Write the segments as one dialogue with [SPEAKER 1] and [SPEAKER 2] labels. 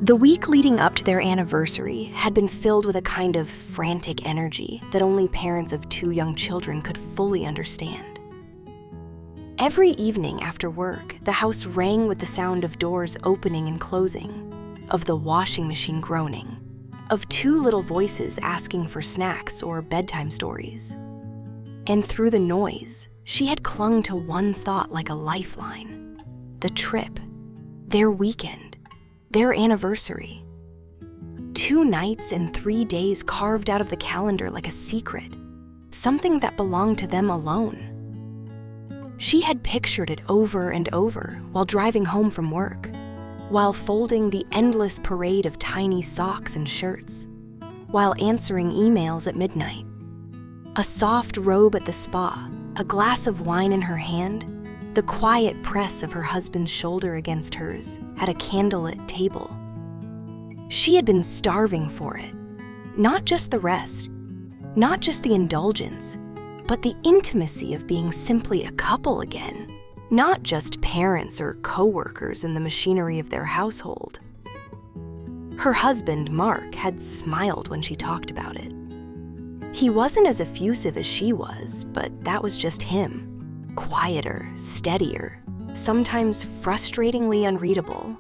[SPEAKER 1] The week leading up to their anniversary had been filled with a kind of frantic energy that only parents of 2 young children could fully understand. Every evening after work, the house rang with the sound of doors opening and closing, of the washing machine groaning, of 2 little voices asking for snacks or bedtime stories. And through the noise, she had clung to one thought like a lifeline: the trip, their weekend, their anniversary. 2 nights and 3 days carved out of the calendar like a secret, something that belonged to them alone. She had pictured it over and over while driving home from work, while folding the endless parade of tiny socks and shirts, while answering emails at midnight. A soft robe at the spa, a glass of wine in her hand, the quiet press of her husband's shoulder against hers at a candlelit table. She had been starving for it. Not just the rest, not just the indulgence, but the intimacy of being simply a couple again, not just parents or co-workers in the machinery of their household. Her husband, Mark, had smiled when she talked about it. He wasn't as effusive as she was, but that was just him. Quieter, steadier, sometimes frustratingly unreadable.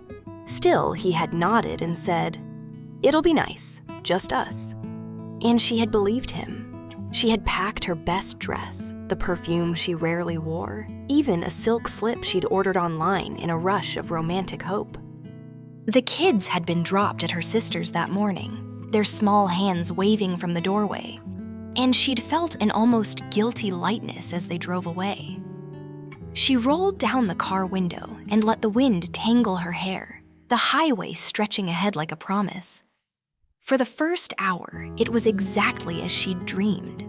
[SPEAKER 1] Still, he had nodded and said, "It'll be nice, just us." And she had believed him. She had packed her best dress, the perfume she rarely wore, even a silk slip she'd ordered online in a rush of romantic hope. The kids had been dropped at her sister's that morning, their small hands waving from the doorway, and she'd felt an almost guilty lightness as they drove away. She rolled down the car window and let the wind tangle her hair, the highway stretching ahead like a promise. For the first hour, it was exactly as she'd dreamed.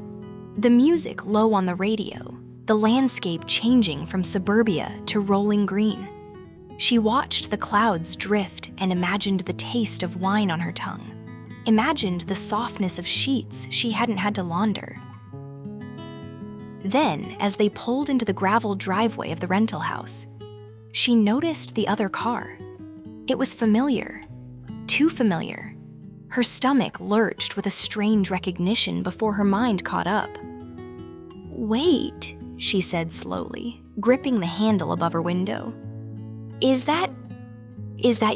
[SPEAKER 1] The music low on the radio, the landscape changing from suburbia to rolling green. She watched the clouds drift and imagined the taste of wine on her tongue, imagined the softness of sheets she hadn't had to launder. Then, as they pulled into the gravel driveway of the rental house, she noticed the other car. It was familiar, too familiar. Her stomach lurched with a strange recognition before her mind caught up. "Wait," she said slowly, gripping the handle above her window. Is that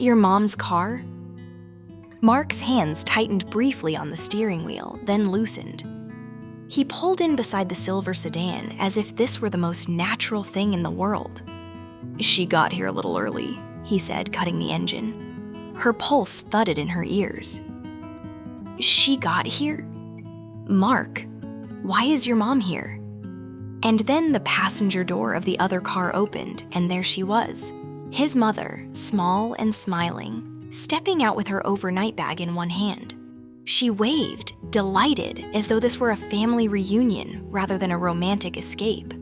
[SPEAKER 1] your mom's car?" Mark's hands tightened briefly on the steering wheel, then loosened. He pulled in beside the silver sedan as if this were the most natural thing in the world. "She got here a little early," he said, cutting the engine. Her pulse thudded in her ears. "She got here? Mark, why is your mom here?" And then the passenger door of the other car opened, and there she was, his mother, small and smiling, stepping out with her overnight bag in one hand. She waved, delighted, as though this were a family reunion rather than a romantic escape.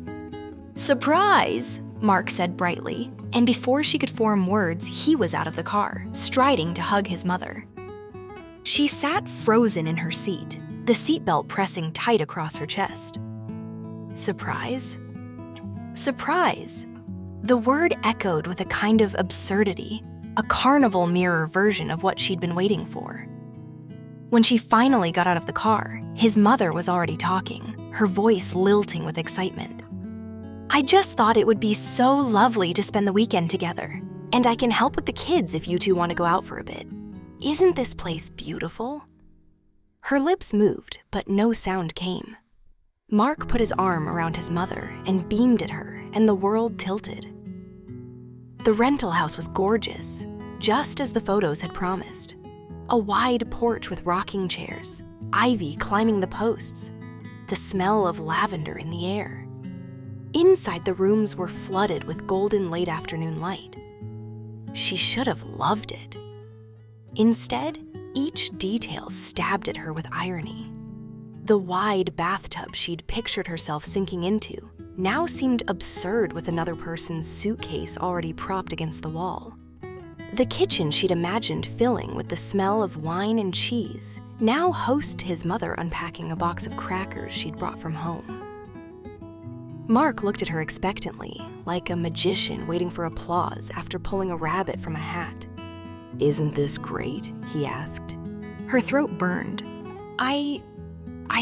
[SPEAKER 1] "Surprise!" Mark said brightly, and before she could form words, he was out of the car, striding to hug his mother. She sat frozen in her seat, the seatbelt pressing tight across her chest. Surprise? Surprise! The word echoed with a kind of absurdity, a carnival mirror version of what she'd been waiting for. When she finally got out of the car, his mother was already talking, her voice lilting with excitement. "I just thought it would be so lovely to spend the weekend together, and I can help with the kids if you 2 want to go out for a bit. Isn't this place beautiful?" Her lips moved, but no sound came. Mark put his arm around his mother and beamed at her, and the world tilted. The rental house was gorgeous, just as the photos had promised. A wide porch with rocking chairs, ivy climbing the posts, the smell of lavender in the air. Inside, the rooms were flooded with golden late afternoon light. She should have loved it. Instead, each detail stabbed at her with irony. The wide bathtub she'd pictured herself sinking into now seemed absurd with another person's suitcase already propped against the wall. The kitchen she'd imagined filling with the smell of wine and cheese now hosted his mother unpacking a box of crackers she'd brought from home. Mark looked at her expectantly, like a magician waiting for applause after pulling a rabbit from a hat.
[SPEAKER 2] "Isn't this great?" he asked.
[SPEAKER 1] Her throat burned. I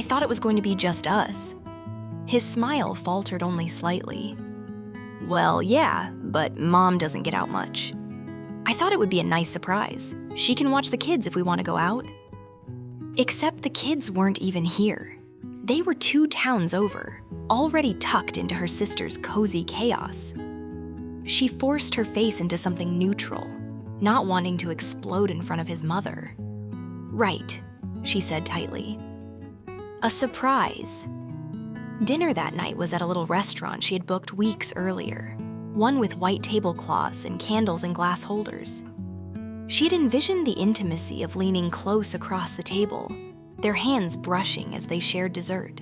[SPEAKER 1] thought it was going to be just us." His smile faltered only slightly. "Well, yeah, but Mom doesn't get out much. I thought it would be a nice surprise. She can watch the kids if we want to go out." Except the kids weren't even here. They were 2 towns over, already tucked into her sister's cozy chaos. She forced her face into something neutral, not wanting to explode in front of his mother. "Right," she said tightly. "A surprise." Dinner that night was at a little restaurant she had booked weeks earlier, one with white tablecloths and candles in glass holders. She had envisioned the intimacy of leaning close across the table, their hands brushing as they shared dessert.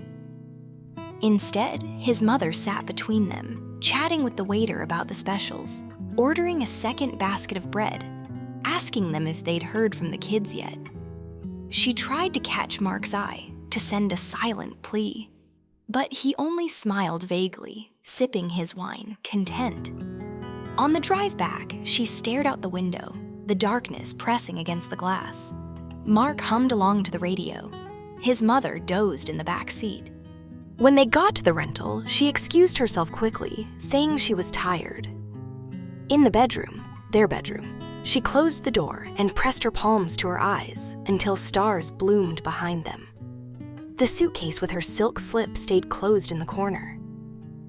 [SPEAKER 1] Instead, his mother sat between them, chatting with the waiter about the specials, ordering a second basket of bread, asking them if they'd heard from the kids yet. She tried to catch Mark's eye, to send a silent plea, but he only smiled vaguely, sipping his wine, content. On the drive back, she stared out the window, the darkness pressing against the glass. Mark hummed along to the radio. His mother dozed in the back seat. When they got to the rental, she excused herself quickly, saying she was tired. In the bedroom, their bedroom, she closed the door and pressed her palms to her eyes until stars bloomed behind them. The suitcase with her silk slip stayed closed in the corner.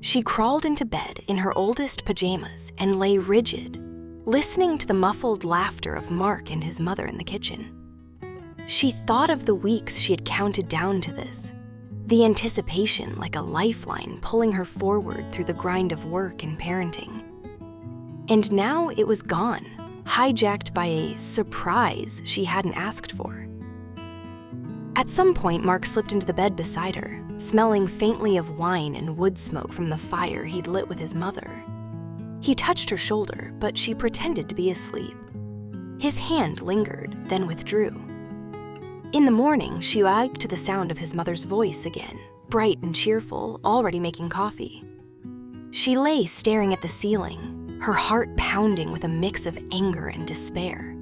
[SPEAKER 1] She crawled into bed in her oldest pajamas and lay rigid, listening to the muffled laughter of Mark and his mother in the kitchen. She thought of the weeks she had counted down to this, the anticipation like a lifeline pulling her forward through the grind of work and parenting. And now it was gone, hijacked by a surprise she hadn't asked for. At some point, Mark slipped into the bed beside her, smelling faintly of wine and wood smoke from the fire he'd lit with his mother. He touched her shoulder, but she pretended to be asleep. His hand lingered, then withdrew. In the morning, she woke to the sound of his mother's voice again, bright and cheerful, already making coffee. She lay staring at the ceiling, her heart pounding with a mix of anger and despair.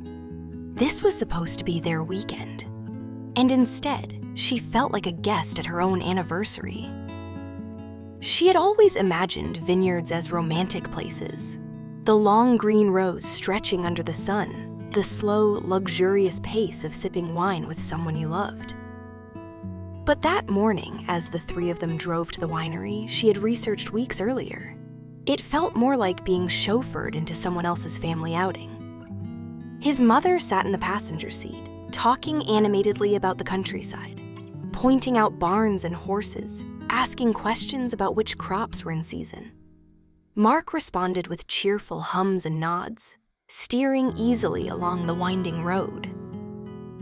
[SPEAKER 1] This was supposed to be their weekend, and instead, she felt like a guest at her own anniversary. She had always imagined vineyards as romantic places, the long green rows stretching under the sun, the slow, luxurious pace of sipping wine with someone you loved. But that morning, as the 3 of them drove to the winery she had researched weeks earlier, it felt more like being chauffeured into someone else's family outing. His mother sat in the passenger seat, talking animatedly about the countryside, pointing out barns and horses, asking questions about which crops were in season. Mark responded with cheerful hums and nods, steering easily along the winding road.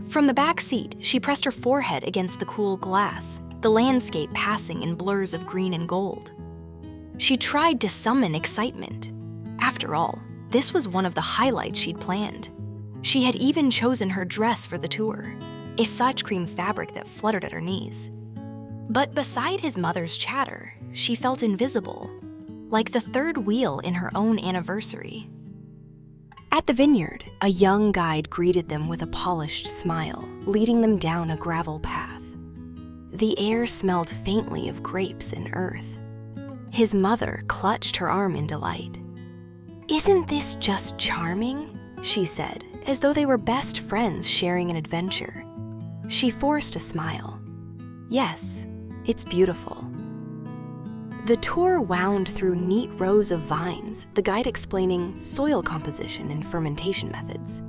[SPEAKER 1] From the back seat, she pressed her forehead against the cool glass, the landscape passing in blurs of green and gold. She tried to summon excitement. After all, this was one of the highlights she'd planned. She had even chosen her dress for the tour, a such cream fabric that fluttered at her knees. But beside his mother's chatter, she felt invisible, like the third wheel in her own anniversary. At the vineyard, a young guide greeted them with a polished smile, leading them down a gravel path. The air smelled faintly of grapes and earth. His mother clutched her arm in delight. "Isn't this just charming?" she said, as though they were best friends sharing an adventure. She forced a smile. "Yes, it's beautiful." The tour wound through neat rows of vines, the guide explaining soil composition and fermentation methods.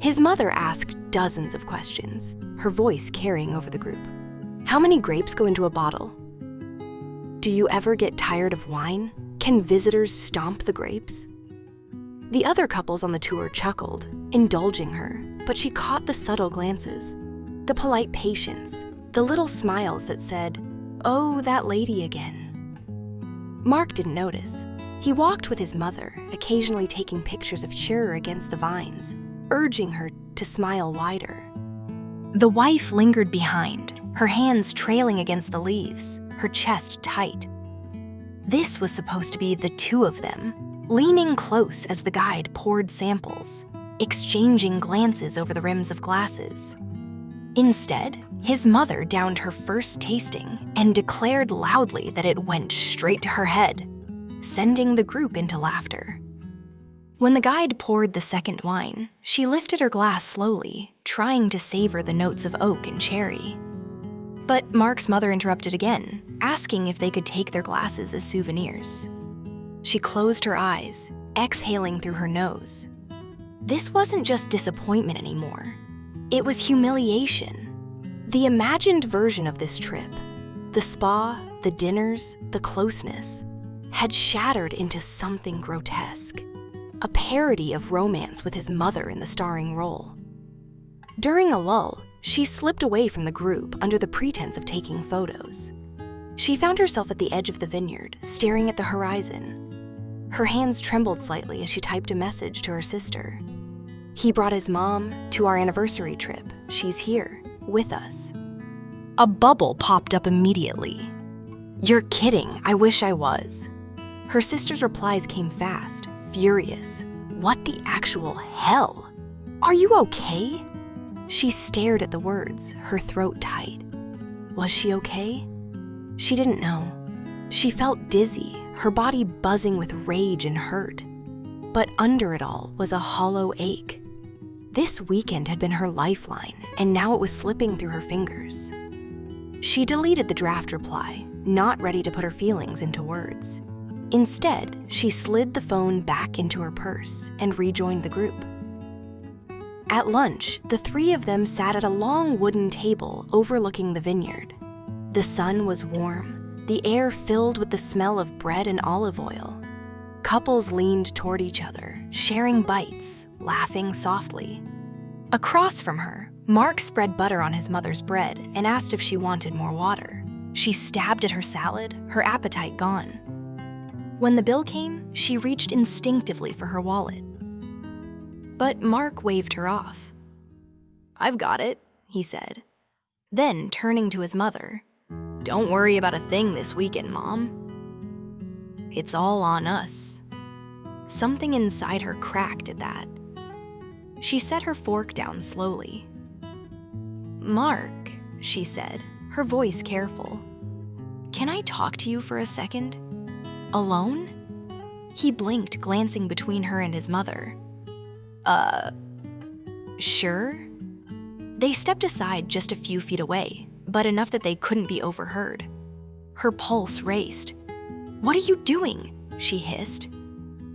[SPEAKER 1] His mother asked dozens of questions, her voice carrying over the group. "How many grapes go into a bottle? Do you ever get tired of wine? Can visitors stomp the grapes?" The other couples on the tour chuckled, indulging her, but she caught the subtle glances, the polite patience, the little smiles that said, "Oh, that lady again." Mark didn't notice. He walked with his mother, occasionally taking pictures of her against the vines, urging her to smile wider. The wife lingered behind, her hands trailing against the leaves, her chest tight. This was supposed to be the 2 of them, leaning close as the guide poured samples, exchanging glances over the rims of glasses. Instead, his mother downed her first tasting and declared loudly that it went straight to her head, sending the group into laughter. When the guide poured the second wine, she lifted her glass slowly, trying to savor the notes of oak and cherry. But Mark's mother interrupted again, asking if they could take their glasses as souvenirs. She closed her eyes, exhaling through her nose. This wasn't just disappointment anymore. It was humiliation. The imagined version of this trip, the spa, the dinners, the closeness, had shattered into something grotesque. A parody of romance with his mother in the starring role. During a lull, she slipped away from the group under the pretense of taking photos. She found herself at the edge of the vineyard, staring at the horizon. Her hands trembled slightly as she typed a message to her sister. "He brought his mom to our anniversary trip. She's here, with us." A bubble popped up immediately. "You're kidding, I wish I was." Her sister's replies came fast, furious. "What the actual hell? Are you okay?" She stared at the words, her throat tight. Was she okay? She didn't know. She felt dizzy, her body buzzing with rage and hurt. But under it all was a hollow ache. This weekend had been her lifeline, and now it was slipping through her fingers. She deleted the draft reply, not ready to put her feelings into words. Instead, she slid the phone back into her purse and rejoined the group. At lunch, the three of them sat at a long wooden table overlooking the vineyard. The sun was warm, the air filled with the smell of bread and olive oil. Couples leaned toward each other, sharing bites, laughing softly. Across from her, Mark spread butter on his mother's bread and asked if she wanted more water. She stabbed at her salad, her appetite gone. When the bill came, she reached instinctively for her wallet. But Mark waved her off. "I've got it," he said. Then, turning to his mother, "Don't worry about a thing this weekend, Mom. It's all on us." Something inside her cracked at that. She set her fork down slowly. "Mark," she said, her voice careful, "can I talk to you for a second? Alone?" He blinked, glancing between her and his mother. Sure?" They stepped aside just a few feet away, but enough that they couldn't be overheard. Her pulse raced. "What are you doing?" she hissed.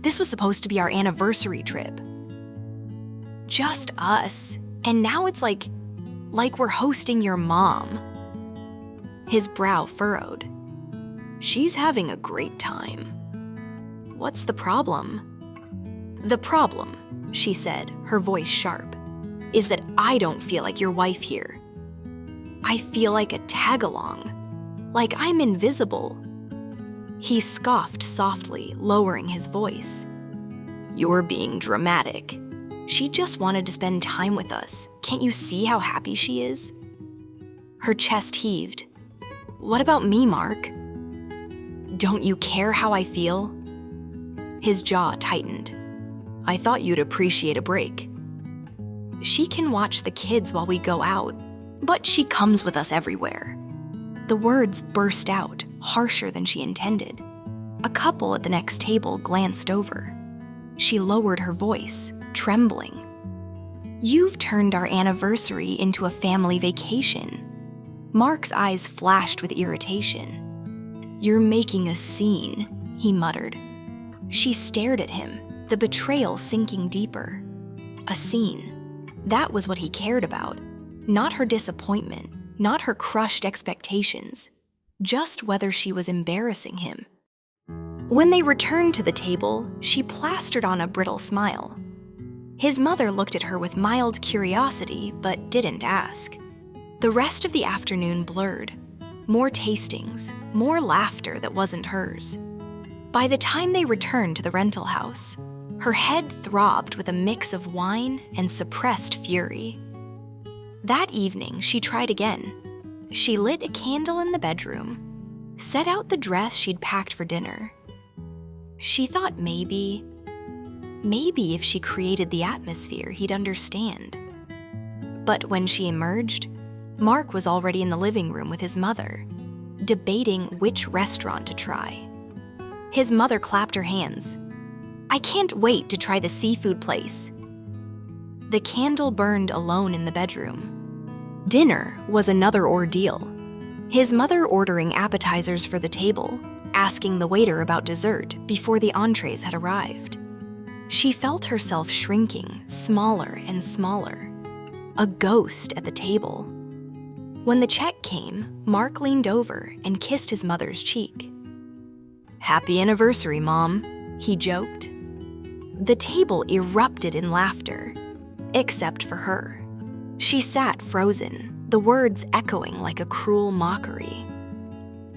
[SPEAKER 1] "This was supposed to be our anniversary trip." "Just us, and now it's like we're hosting your mom." His brow furrowed. "She's having a great time. What's the problem?" "The problem," she said, her voice sharp, "is that I don't feel like your wife here. I feel like a tag-along, like I'm invisible." He scoffed softly, lowering his voice. "You're being dramatic. She just wanted to spend time with us. Can't you see how happy she is?" Her chest heaved. "What about me, Mark? Don't you care how I feel?" His jaw tightened. "I thought you'd appreciate a break. She can watch the kids while we go out, but she comes with us everywhere." The words burst out, harsher than she intended. A couple at the next table glanced over. She lowered her voice, trembling. "You've turned our anniversary into a family vacation." Mark's eyes flashed with irritation. "You're making a scene," he muttered. She stared at him, the betrayal sinking deeper. A scene. That was what he cared about. Not her disappointment, not her crushed expectations, just whether she was embarrassing him. When they returned to the table, she plastered on a brittle smile. His mother looked at her with mild curiosity, but didn't ask. The rest of the afternoon blurred. More tastings, more laughter that wasn't hers. By the time they returned to the rental house, her head throbbed with a mix of wine and suppressed fury. That evening, she tried again. She lit a candle in the bedroom, set out the dress she'd packed for dinner. She thought maybe Maybe if she created the atmosphere, he'd understand. But when she emerged, Mark was already in the living room with his mother, debating which restaurant to try. His mother clapped her hands. "I can't wait to try the seafood place." The candle burned alone in the bedroom. Dinner was another ordeal. His mother ordering appetizers for the table, asking the waiter about dessert before the entrees had arrived. She felt herself shrinking, smaller and smaller, a ghost at the table. When the check came, Mark leaned over and kissed his mother's cheek. "Happy anniversary, Mom," he joked. The table erupted in laughter, except for her. She sat frozen, the words echoing like a cruel mockery.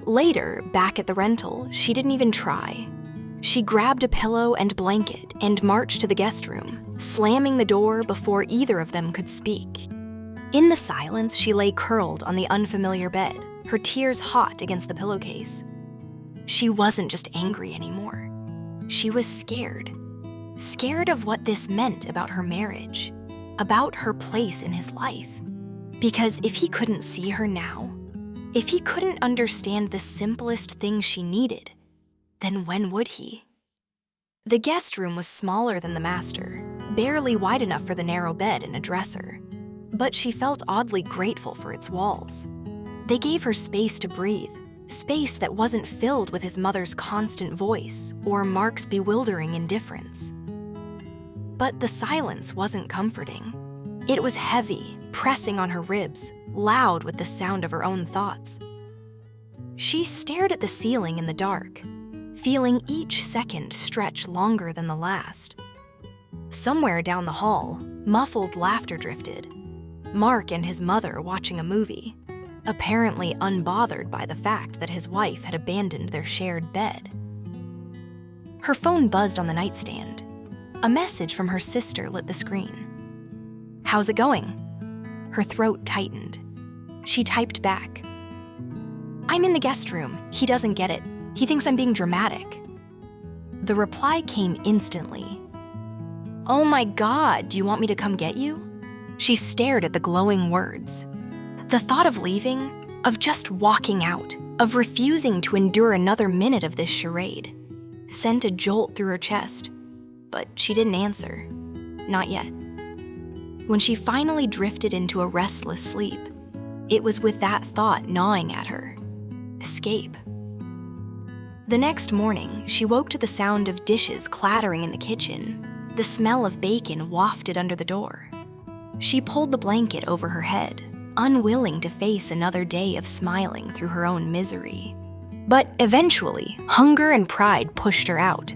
[SPEAKER 1] Later, back at the rental, she didn't even try. She grabbed a pillow and blanket and marched to the guest room, slamming the door before either of them could speak. In the silence, she lay curled on the unfamiliar bed, her tears hot against the pillowcase. She wasn't just angry anymore. She was scared. Scared of what this meant about her marriage, about her place in his life. Because if he couldn't see her now, if he couldn't understand the simplest thing she needed, then when would he? The guest room was smaller than the master, barely wide enough for the narrow bed and a dresser. But she felt oddly grateful for its walls. They gave her space to breathe, space that wasn't filled with his mother's constant voice or Mark's bewildering indifference. But the silence wasn't comforting. It was heavy, pressing on her ribs, loud with the sound of her own thoughts. She stared at the ceiling in the dark, feeling each second stretch longer than the last. Somewhere down the hall, muffled laughter drifted. Mark and his mother watching a movie, apparently unbothered by the fact that his wife had abandoned their shared bed. Her phone buzzed on the nightstand. A message from her sister lit the screen. "How's it going?" Her throat tightened. She typed back. "I'm in the guest room. He doesn't get it. He thinks I'm being dramatic." The reply came instantly. "Oh my God, do you want me to come get you?" She stared at the glowing words. The thought of leaving, of just walking out, of refusing to endure another minute of this charade, sent a jolt through her chest. But she didn't answer. Not yet. When she finally drifted into a restless sleep, it was with that thought gnawing at her. Escape. The next morning, she woke to the sound of dishes clattering in the kitchen. The smell of bacon wafted under the door. She pulled the blanket over her head, unwilling to face another day of smiling through her own misery. But eventually, hunger and pride pushed her out.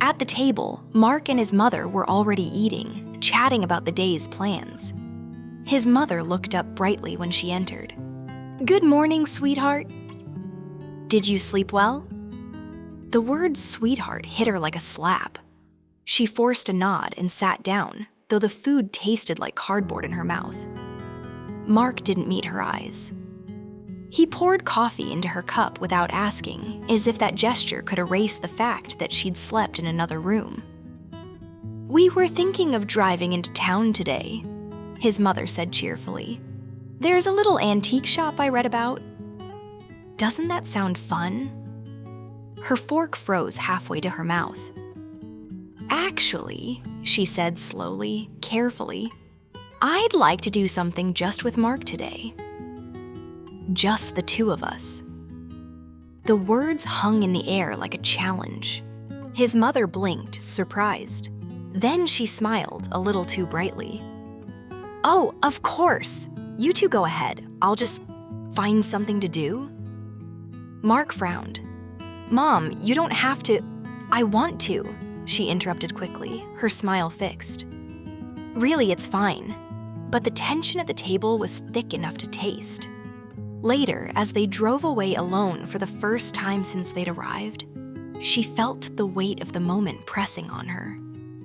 [SPEAKER 1] At the table, Mark and his mother were already eating, chatting about the day's plans. His mother looked up brightly when she entered. "Good morning, sweetheart." "Did you sleep well?" The word sweetheart hit her like a slap. She forced a nod and sat down, though the food tasted like cardboard in her mouth. Mark didn't meet her eyes. He poured coffee into her cup without asking, as if that gesture could erase the fact that she'd slept in another room. "We were thinking of driving into town today," his mother said cheerfully. "There's a little antique shop I read about." "Doesn't that sound fun?" Her fork froze halfway to her mouth. "Actually," she said slowly, carefully, "I'd like to do something just with Mark today. Just the two of us." The words hung in the air like a challenge. His mother blinked, surprised. Then she smiled a little too brightly. "Oh, of course. You two go ahead. I'll just find something to do." Mark frowned. "Mom, you don't have to." "I want to," she interrupted quickly, her smile fixed. "Really, it's fine." But the tension at the table was thick enough to taste. Later, as they drove away alone for the first time since they'd arrived, she felt the weight of the moment pressing on her.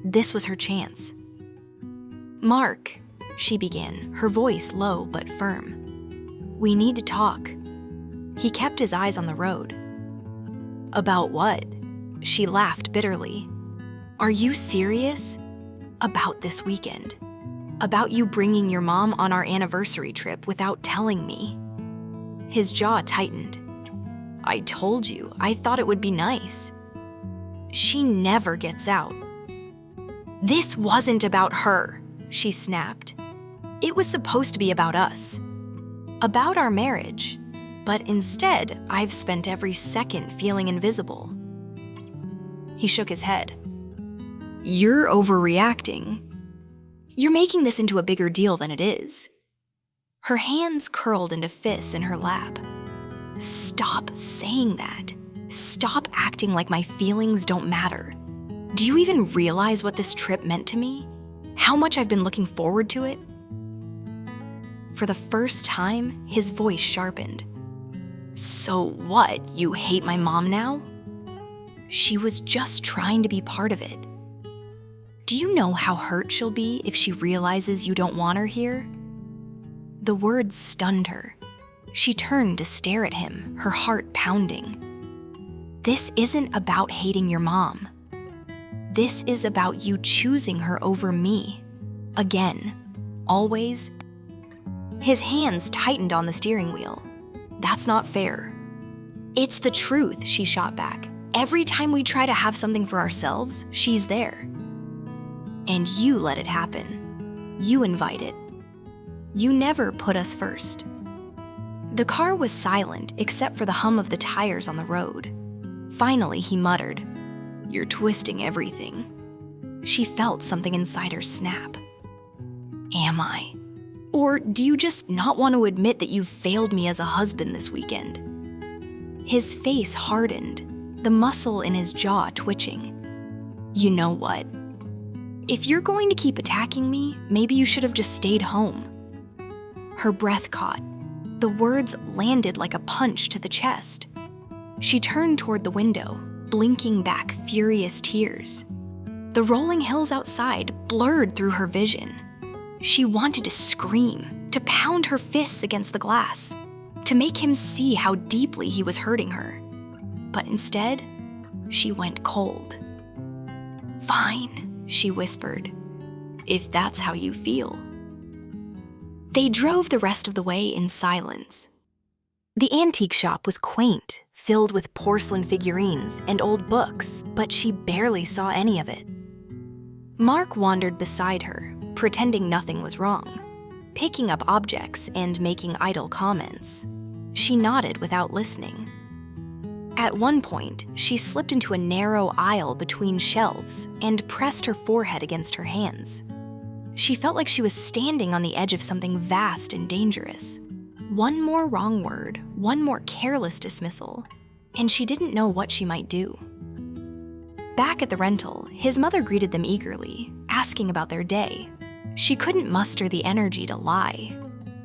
[SPEAKER 1] This was her chance. "Mark," she began, her voice low but firm. "We need to talk." He kept his eyes on the road. "About what?" She laughed bitterly. Are you serious? About this weekend. About you bringing your mom on our anniversary trip without telling me. His jaw tightened. I told you, I thought it would be nice. She never gets out. This wasn't about her, she snapped. It was supposed to be about us. About our marriage. But instead, I've spent every second feeling invisible. He shook his head. You're overreacting. You're making this into a bigger deal than it is. Her hands curled into fists in her lap. Stop saying that. Stop acting like my feelings don't matter. Do you even realize what this trip meant to me? How much I've been looking forward to it? For the first time, his voice sharpened. So what, you hate my mom now? She was just trying to be part of it. Do you know how hurt she'll be if she realizes you don't want her here? The words stunned her. She turned to stare at him, her heart pounding. This isn't about hating your mom. This is about you choosing her over me. Again. Always. His hands tightened on the steering wheel. That's not fair. It's the truth, she shot back. Every time we try to have something for ourselves, she's there. And you let it happen. You invite it. You never put us first. The car was silent except for the hum of the tires on the road. Finally, he muttered, You're twisting everything. She felt something inside her snap. Am I? Or do you just not want to admit that you've failed me as a husband this weekend? His face hardened, the muscle in his jaw twitching. You know what? If you're going to keep attacking me, maybe you should have just stayed home. Her breath caught. The words landed like a punch to the chest. She turned toward the window, blinking back furious tears. The rolling hills outside blurred through her vision. She wanted to scream, to pound her fists against the glass, to make him see how deeply he was hurting her. But instead, she went cold. Fine, she whispered, if that's how you feel. They drove the rest of the way in silence. The antique shop was quaint, filled with porcelain figurines and old books, but she barely saw any of it. Mark wandered beside her, pretending nothing was wrong, picking up objects and making idle comments. She nodded without listening. At one point, she slipped into a narrow aisle between shelves and pressed her forehead against her hands. She felt like she was standing on the edge of something vast and dangerous. One more wrong word, one more careless dismissal, and she didn't know what she might do. Back at the rental, his mother greeted them eagerly, asking about their day. She couldn't muster the energy to lie.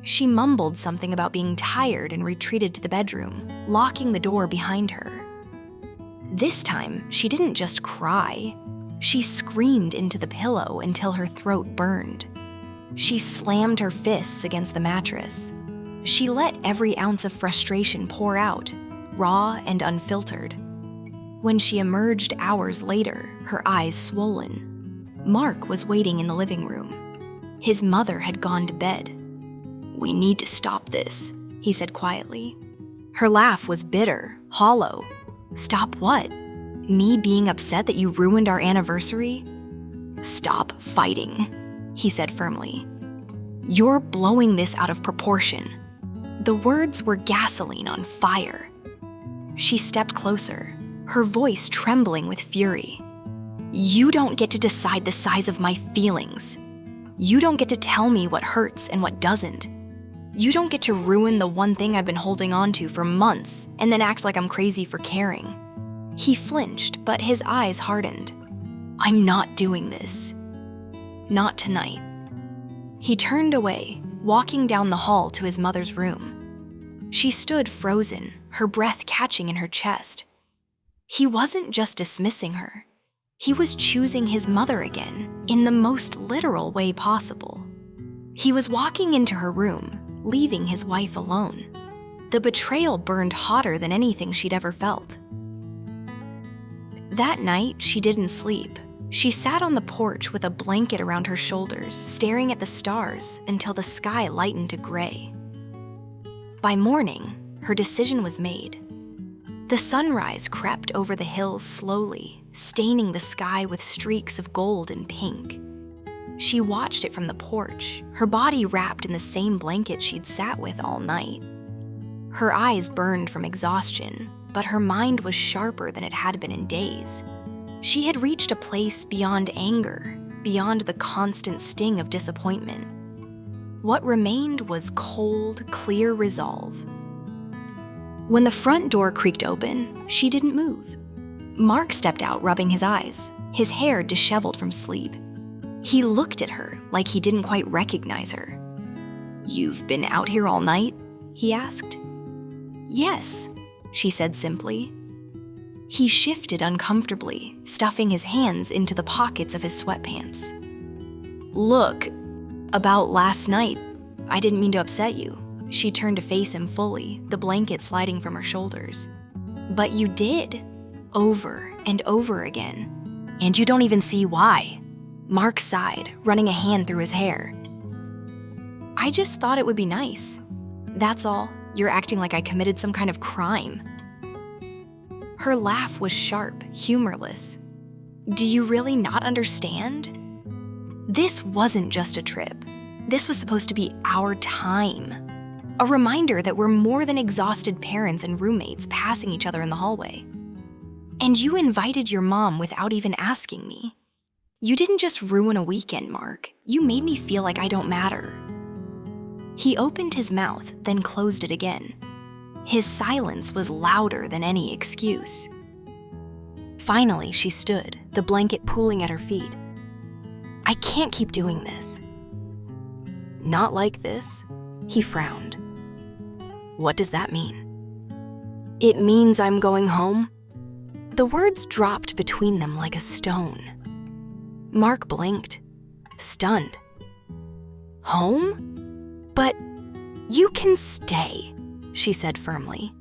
[SPEAKER 1] She mumbled something about being tired and retreated to the bedroom, locking the door behind her. This time, she didn't just cry. She screamed into the pillow until her throat burned. She slammed her fists against the mattress. She let every ounce of frustration pour out, raw and unfiltered. When she emerged hours later, her eyes swollen, Mark was waiting in the living room. His mother had gone to bed. We need to stop this, he said quietly. Her laugh was bitter, hollow. Stop what? Me being upset that you ruined our anniversary? Stop fighting, he said firmly. You're blowing this out of proportion. The words were gasoline on fire. She stepped closer, her voice trembling with fury. You don't get to decide the size of my feelings. You don't get to tell me what hurts and what doesn't. You don't get to ruin the one thing I've been holding on to for months and then act like I'm crazy for caring. He flinched, but his eyes hardened. I'm not doing this. Not tonight. He turned away, walking down the hall to his mother's room. She stood frozen, her breath catching in her chest. He wasn't just dismissing her. He was choosing his mother again, in the most literal way possible. He was walking into her room, leaving his wife alone. The betrayal burned hotter than anything she'd ever felt. That night, she didn't sleep. She sat on the porch with a blanket around her shoulders, staring at the stars until the sky lightened to gray. By morning, her decision was made. The sunrise crept over the hills slowly, staining the sky with streaks of gold and pink. She watched it from the porch, her body wrapped in the same blanket she'd sat with all night. Her eyes burned from exhaustion, but her mind was sharper than it had been in days. She had reached a place beyond anger, beyond the constant sting of disappointment. What remained was cold, clear resolve. When the front door creaked open, she didn't move. Mark stepped out, rubbing his eyes, his hair disheveled from sleep. He looked at her like he didn't quite recognize her. "You've been out here all night?" he asked. "Yes," she said simply. He shifted uncomfortably, stuffing his hands into the pockets of his sweatpants. "Look, about last night, I didn't mean to upset you." She turned to face him fully, the blanket sliding from her shoulders. "But you did, over and over again. And you don't even see why." Mark sighed, running a hand through his hair. "I just thought it would be nice. That's all. You're acting like I committed some kind of crime." Her laugh was sharp, humorless. "Do you really not understand? This wasn't just a trip. This was supposed to be our time. A reminder that we're more than exhausted parents and roommates passing each other in the hallway. And you invited your mom without even asking me. You didn't just ruin a weekend, Mark. You made me feel like I don't matter." He opened his mouth, then closed it again. His silence was louder than any excuse. Finally, she stood, the blanket pooling at her feet. "I can't keep doing this." "Not like this," he frowned. "What does that mean?" "It means I'm going home." The words dropped between them like a stone. Mark blinked, stunned. "Home? But you can stay," she said firmly.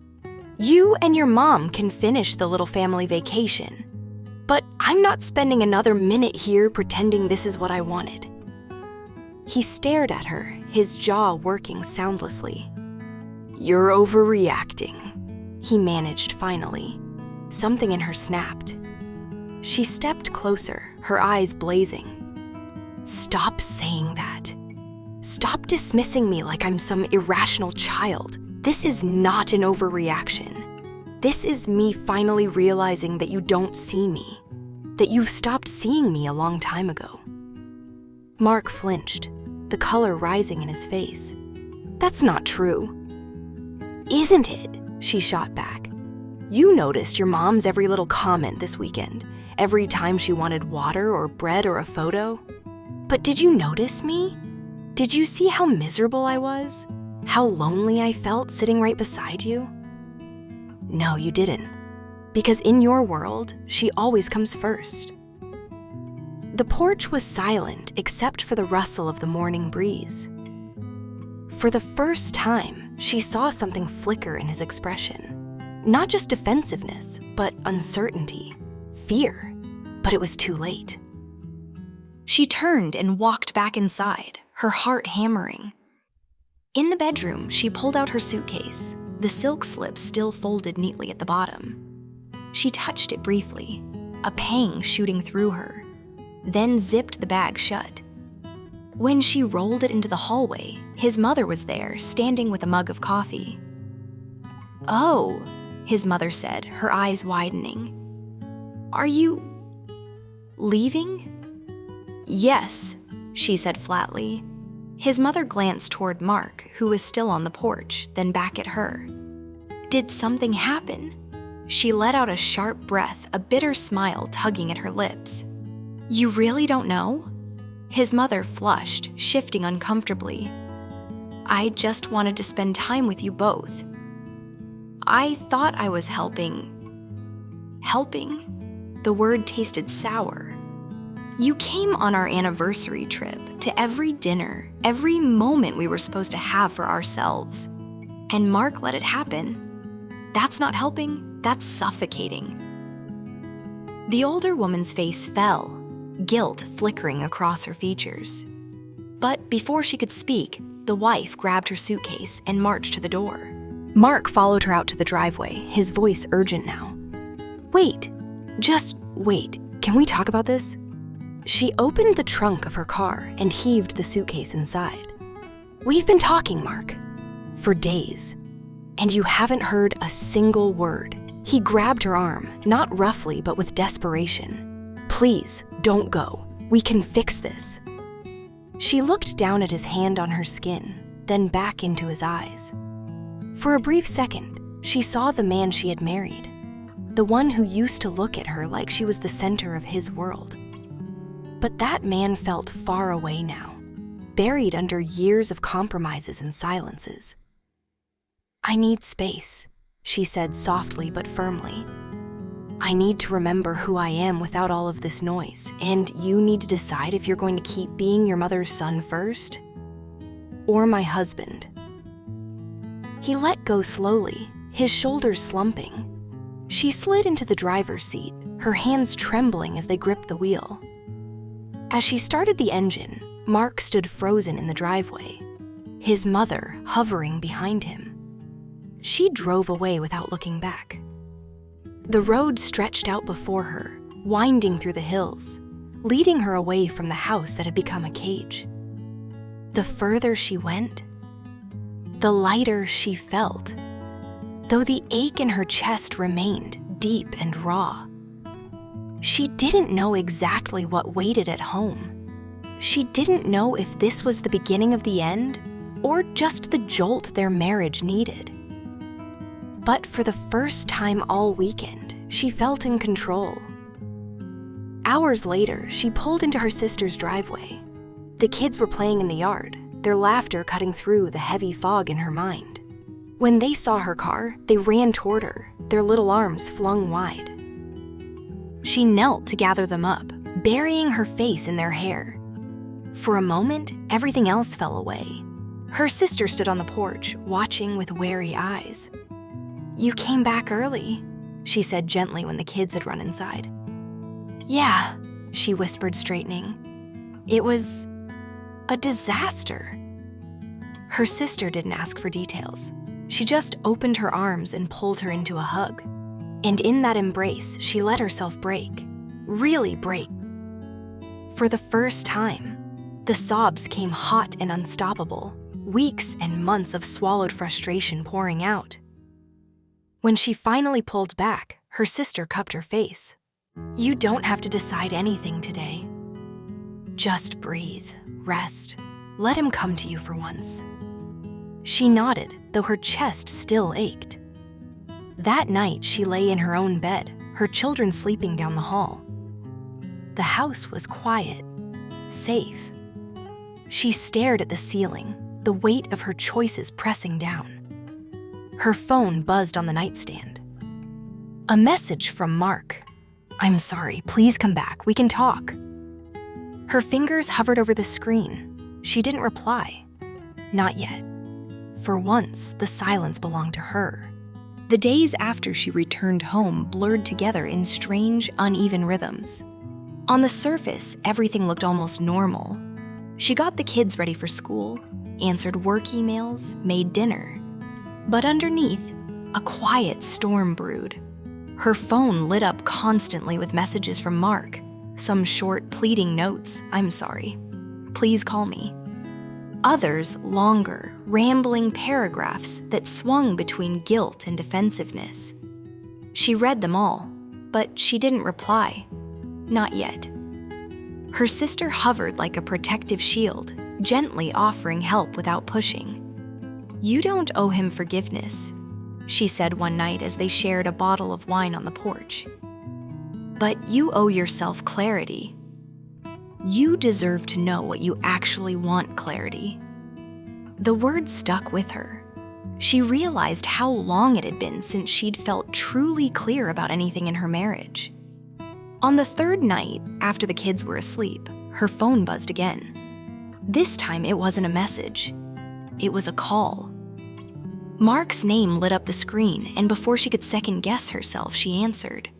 [SPEAKER 1] "You and your mom can finish the little family vacation. But I'm not spending another minute here pretending this is what I wanted." He stared at her, his jaw working soundlessly. "You're overreacting," he managed finally. Something in her snapped. She stepped closer, her eyes blazing. "Stop saying that. Stop dismissing me like I'm some irrational child. This is not an overreaction. This is me finally realizing that you don't see me, that you've stopped seeing me a long time ago." Mark flinched, the color rising in his face. "That's not true." "Isn't it?" she shot back. "You noticed your mom's every little comment this weekend, every time she wanted water or bread or a photo. But did you notice me? Did you see how miserable I was? How lonely I felt sitting right beside you?" "No, you didn't. Because in your world, she always comes first." The porch was silent except for the rustle of the morning breeze. For the first time, she saw something flicker in his expression. Not just defensiveness, but uncertainty, fear. But it was too late. She turned and walked back inside, her heart hammering. In the bedroom, she pulled out her suitcase, the silk slip still folded neatly at the bottom. She touched it briefly, a pang shooting through her, then zipped the bag shut. When she rolled it into the hallway, his mother was there, standing with a mug of coffee. "Oh," his mother said, her eyes widening. "Are you leaving?" "Yes," she said flatly. His mother glanced toward Mark, who was still on the porch, then back at her. "Did something happen?" She let out a sharp breath, a bitter smile tugging at her lips. "You really don't know?" His mother flushed, shifting uncomfortably. "I just wanted to spend time with you both. I thought I was helping." "Helping?" The word tasted sour. "You came on our anniversary trip, to every dinner, every moment we were supposed to have for ourselves. And Mark let it happen. That's not helping, that's suffocating." The older woman's face fell, guilt flickering across her features. But before she could speak, the wife grabbed her suitcase and marched to the door. Mark followed her out to the driveway, his voice urgent now. "Wait, just wait. Can we talk about this?" She opened the trunk of her car and heaved the suitcase inside. "We've been talking, Mark, for days, and you haven't heard a single word." He grabbed her arm, not roughly but with desperation. "Please, don't go. We can fix this." She looked down at his hand on her skin, then back into his eyes. For a brief second, she saw the man she had married, the one who used to look at her like she was the center of his world. But that man felt far away now, buried under years of compromises and silences. "I need space," she said softly but firmly. "I need to remember who I am without all of this noise, and you need to decide if you're going to keep being your mother's son first, or my husband." He let go slowly, his shoulders slumping. She slid into the driver's seat, her hands trembling as they gripped the wheel. As she started the engine, Mark stood frozen in the driveway, his mother hovering behind him. She drove away without looking back. The road stretched out before her, winding through the hills, leading her away from the house that had become a cage. The further she went, the lighter she felt, though the ache in her chest remained deep and raw. She didn't know exactly what waited at home. She didn't know if this was the beginning of the end or just the jolt their marriage needed. But for the first time all weekend, she felt in control. Hours later, she pulled into her sister's driveway. The kids were playing in the yard, their laughter cutting through the heavy fog in her mind. When they saw her car, they ran toward her, their little arms flung wide. She knelt to gather them up, burying her face in their hair. For a moment, everything else fell away. Her sister stood on the porch, watching with wary eyes. "You came back early," she said gently when the kids had run inside. "Yeah," she whispered, straightening. "It was a disaster." Her sister didn't ask for details. She just opened her arms and pulled her into a hug. And in that embrace, she let herself break, really break. For the first time, the sobs came hot and unstoppable, weeks and months of swallowed frustration pouring out. When she finally pulled back, her sister cupped her face. "You don't have to decide anything today. Just breathe, rest, let him come to you for once." She nodded, though her chest still ached. That night, she lay in her own bed, her children sleeping down the hall. The house was quiet, safe. She stared at the ceiling, the weight of her choices pressing down. Her phone buzzed on the nightstand. A message from Mark. "I'm sorry, please come back, we can talk." Her fingers hovered over the screen. She didn't reply. Not yet. For once, the silence belonged to her. The days after she returned home blurred together in strange, uneven rhythms. On the surface, everything looked almost normal. She got the kids ready for school, answered work emails, made dinner. But underneath, a quiet storm brewed. Her phone lit up constantly with messages from Mark, some short, pleading notes, "I'm sorry, please call me." Others, longer, rambling paragraphs that swung between guilt and defensiveness. She read them all, but she didn't reply. Not yet. Her sister hovered like a protective shield, gently offering help without pushing. "You don't owe him forgiveness," she said one night as they shared a bottle of wine on the porch. "But you owe yourself clarity. You deserve to know what you actually want, clarity." The words stuck with her. She realized how long it had been since she'd felt truly clear about anything in her marriage. On the third night, after the kids were asleep, her phone buzzed again. This time it wasn't a message. It was a call. Mark's name lit up the screen, and before she could second-guess herself, she answered.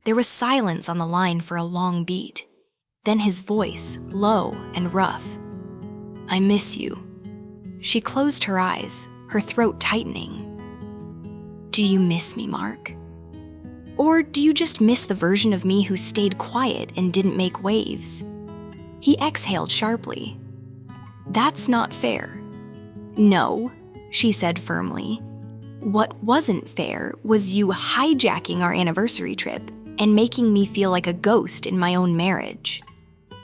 [SPEAKER 1] There was silence on the line for a long beat. Then his voice, low and rough. "I miss you." She closed her eyes, her throat tightening. "Do you miss me, Mark? Or do you just miss the version of me who stayed quiet and didn't make waves?" He exhaled sharply. "That's not fair." "No," she said firmly. "What wasn't fair was you hijacking our anniversary trip and making me feel like a ghost in my own marriage."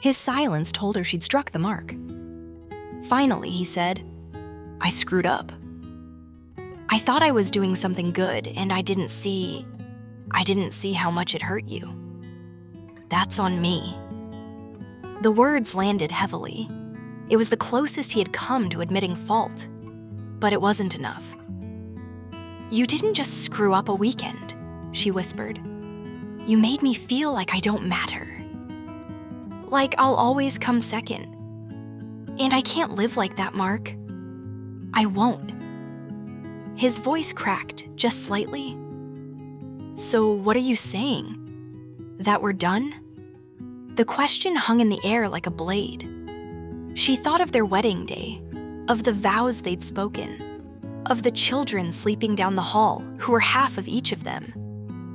[SPEAKER 1] His silence told her she'd struck the mark. Finally, he said, "I screwed up. I thought I was doing something good, and I didn't see how much it hurt you. That's on me." The words landed heavily. It was the closest he had come to admitting fault, but it wasn't enough. "You didn't just screw up a weekend," she whispered. "You made me feel like I don't matter. Like I'll always come second. And I can't live like that, Mark. I won't." His voice cracked just slightly. "So what are you saying? That we're done?" The question hung in the air like a blade. She thought of their wedding day, of the vows they'd spoken, of the children sleeping down the hall who were half of each of them.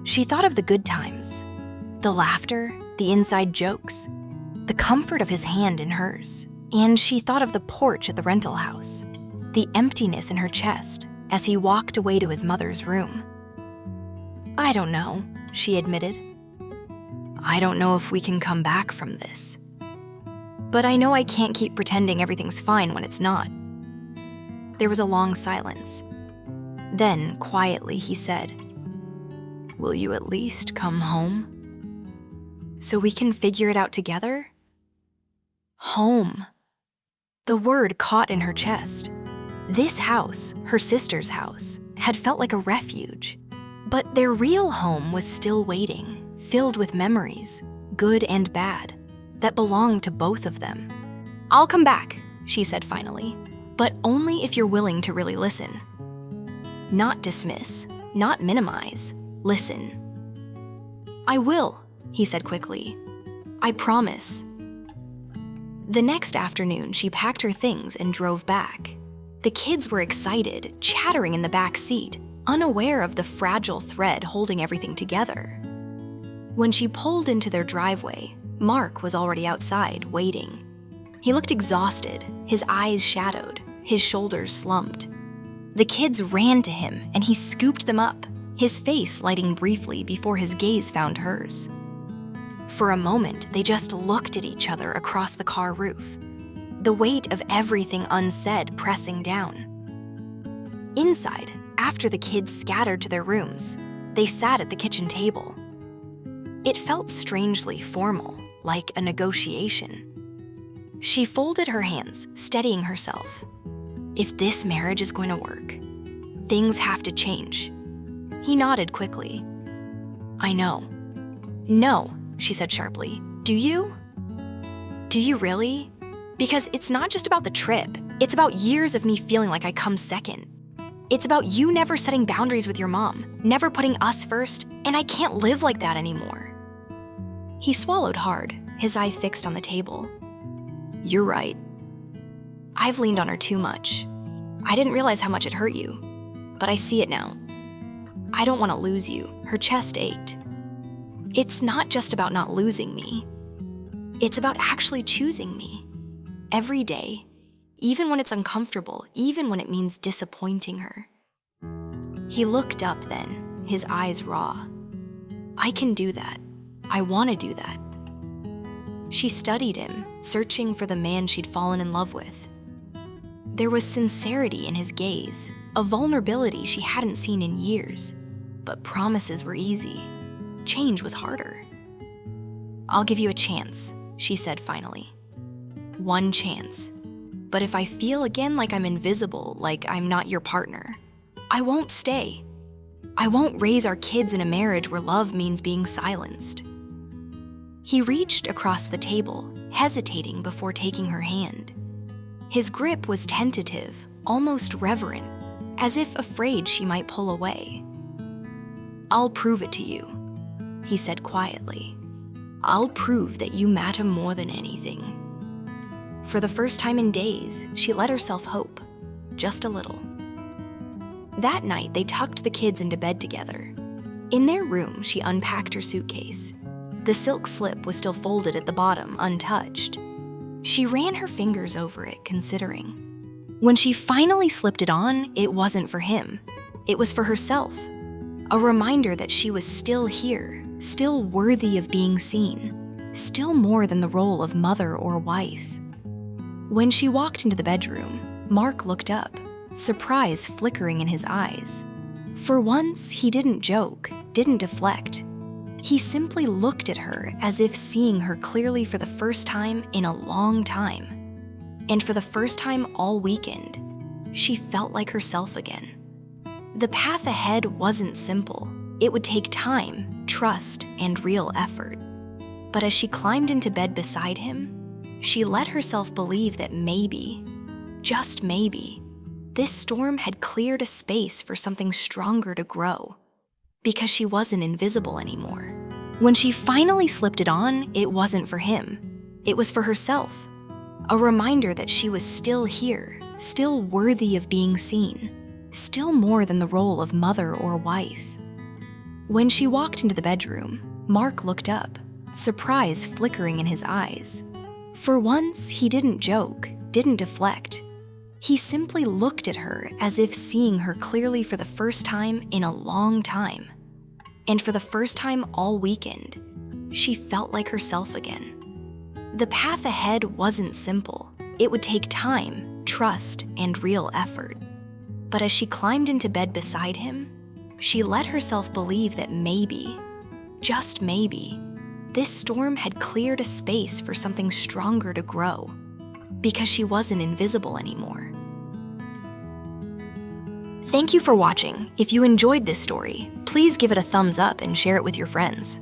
[SPEAKER 1] She thought of the good times, the laughter, the inside jokes, the comfort of his hand in hers. And she thought of the porch at the rental house, the emptiness in her chest as he walked away to his mother's room. "I don't know," she admitted. "I don't know if we can come back from this. But I know I can't keep pretending everything's fine when it's not." There was a long silence. Then, quietly, he said, "Will you at least come home? So we can figure it out together?" Home. The word caught in her chest. This house, her sister's house, had felt like a refuge. But their real home was still waiting, filled with memories, good and bad, that belonged to both of them. "I'll come back," she said finally, "but only if you're willing to really listen. Not dismiss, not minimize, listen." "I will," he said quickly. "I promise." The next afternoon, she packed her things and drove back. The kids were excited, chattering in the back seat, unaware of the fragile thread holding everything together. When she pulled into their driveway, Mark was already outside, waiting. He looked exhausted, his eyes shadowed, his shoulders slumped. The kids ran to him, and he scooped them up, his face lighting briefly before his gaze found hers. For a moment, they just looked at each other across the car roof, the weight of everything unsaid pressing down. Inside, after the kids scattered to their rooms, they sat at the kitchen table. It felt strangely formal, like a negotiation. She folded her hands, steadying herself. If this marriage is going to work, things have to change. He nodded quickly. "I know." "No," she said sharply. "Do you? Do you really? Because it's not just about the trip. It's about years of me feeling like I come second. It's about you never setting boundaries with your mom, never putting us first, and I can't live like that anymore." He swallowed hard, his eye fixed on the table. "You're right. I've leaned on her too much. I didn't realize how much it hurt you, but I see it now. I don't want to lose you." Her chest ached. "It's not just about not losing me. It's about actually choosing me. Every day, even when it's uncomfortable, even when it means disappointing her." He looked up then, his eyes raw. "I can do that. I want to do that." She studied him, searching for the man she'd fallen in love with. There was sincerity in his gaze, a vulnerability she hadn't seen in years. But promises were easy. Change was harder. "I'll give you a chance," she said finally. "One chance. But if I feel again like I'm invisible, like I'm not your partner, I won't stay. I won't raise our kids in a marriage where love means being silenced." He reached across the table, hesitating before taking her hand. His grip was tentative, almost reverent, as if afraid she might pull away. "I'll prove it to you," he said quietly. I'll prove that you matter more than anything." For the first time in days, she let herself hope, just a little. That night, they tucked the kids into bed together. In their room, she unpacked her suitcase. The silk slip was still folded at the bottom, untouched. She ran her fingers over it, considering. When she finally slipped it on, it wasn't for him. It was for herself. A reminder that she was still here, still worthy of being seen, still more than the role of mother or wife. When she walked into the bedroom, Mark looked up, surprise flickering in his eyes. For once, he didn't joke, didn't deflect. He simply looked at her as if seeing her clearly for the first time in a long time. And for the first time all weekend, she felt like herself again. The path ahead wasn't simple. It would take time, trust, and real effort. But as she climbed into bed beside him, she let herself believe that maybe, just maybe, this storm had cleared a space for something stronger to grow, because she wasn't invisible anymore. When she finally slipped it on, it wasn't for him. It was for herself. A reminder that she was still here, still worthy of being seen, still more than the role of mother or wife. When she walked into the bedroom, Mark looked up, surprise flickering in his eyes. For once, he didn't joke, didn't deflect. He simply looked at her as if seeing her clearly for the first time in a long time. And for the first time all weekend, she felt like herself again. The path ahead wasn't simple. It would take time, trust, and real effort. But as she climbed into bed beside him, she let herself believe that maybe, just maybe, this storm had cleared a space for something stronger to grow, because she wasn't invisible anymore. Thank you for watching. If you enjoyed this story, please give it a thumbs up and share it with your friends.